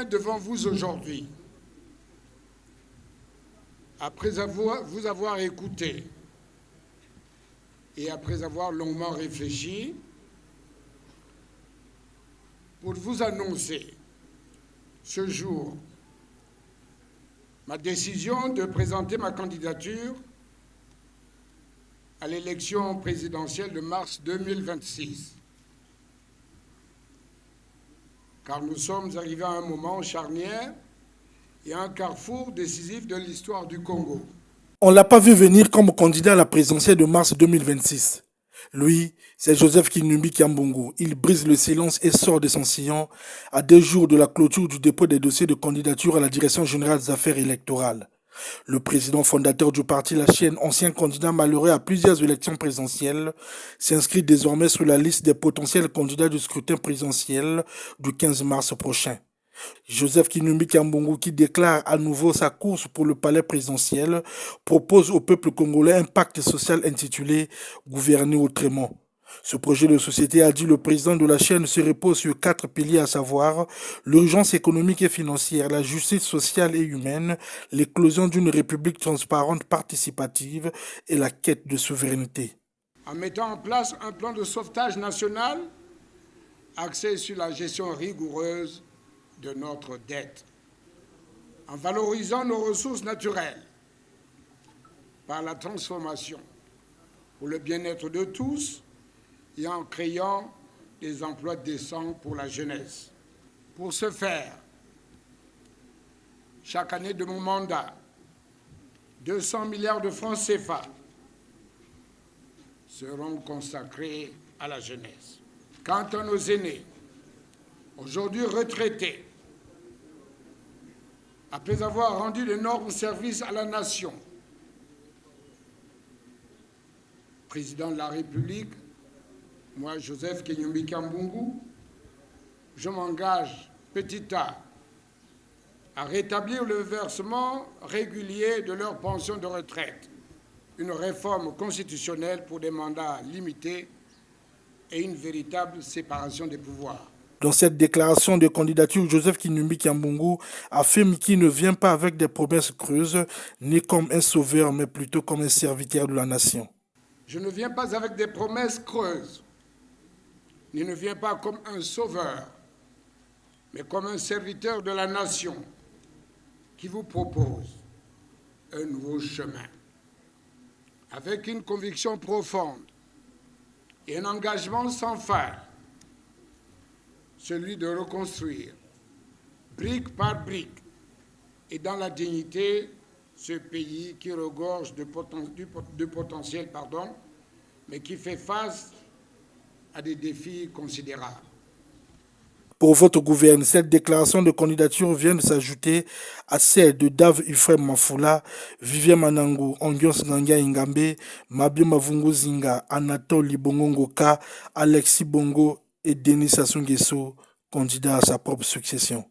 viens devant vous aujourd'hui, après vous avoir écouté et après avoir longuement réfléchi, pour vous annoncer ce jour ma décision de présenter ma candidature à l'élection présidentielle de mars 2026. Car nous sommes arrivés à un moment charnière et à un carrefour décisif de l'histoire du Congo. On ne l'a pas vu venir comme candidat à la présidentielle de mars 2026. Lui, c'est Joseph Kinumbi Kiambungu. Il brise le silence et sort de son sillon à 2 jours de la clôture du dépôt des dossiers de candidature à la Direction générale des affaires électorales. Le président fondateur du parti La Chienne, ancien candidat malheureux à plusieurs élections présidentielles, s'inscrit désormais sur la liste des potentiels candidats du scrutin présidentiel du 15 mars prochain. Joseph Kinumbi Kiambungu, qui déclare à nouveau sa course pour le palais présidentiel, propose au peuple congolais un pacte social intitulé « Gouverner autrement ». Ce projet de société, a dit le président de La Chaîne, se repose sur 4 piliers, à savoir l'urgence économique et financière, la justice sociale et humaine, l'éclosion d'une république transparente, participative et la quête de souveraineté. En mettant en place un plan de sauvetage national axé sur la gestion rigoureuse de notre dette, en valorisant nos ressources naturelles par la transformation pour le bien-être de tous et en créant des emplois décents pour la jeunesse. Pour ce faire, chaque année de mon mandat, 200 milliards de francs CFA seront consacrés à la jeunesse. Quant à nos aînés, aujourd'hui retraités, après avoir rendu d'énormes services à la nation, président de la République, moi, Joseph Kinumbi Kiambungu, je m'engage petit à rétablir le versement régulier de leur pension de retraite, une réforme constitutionnelle pour des mandats limités et une véritable séparation des pouvoirs. Dans cette déclaration de candidature, Joseph Kinumbi Kiambungu affirme qu'il ne vient pas avec des promesses creuses, ni comme un sauveur, mais plutôt comme un serviteur de la nation. Je ne viens pas avec des promesses creuses, ni ne viens pas comme un sauveur, mais comme un serviteur de la nation qui vous propose un nouveau chemin, avec une conviction profonde et un engagement sans faille, celui de reconstruire, brique par brique, et dans la dignité, ce pays qui regorge de potentiel, mais qui fait face à des défis considérables. Pour votre gouvernement, cette déclaration de candidature vient de s'ajouter à celle de Dave Ifrem Mafula, Vivien Manangu, Ongios Nganga Ingambe, Mabio Mavungu Zinga, Anatole Libongo Ngoka, Alexis Bongo et Denis Sassou Nguesso, candidats à sa propre succession.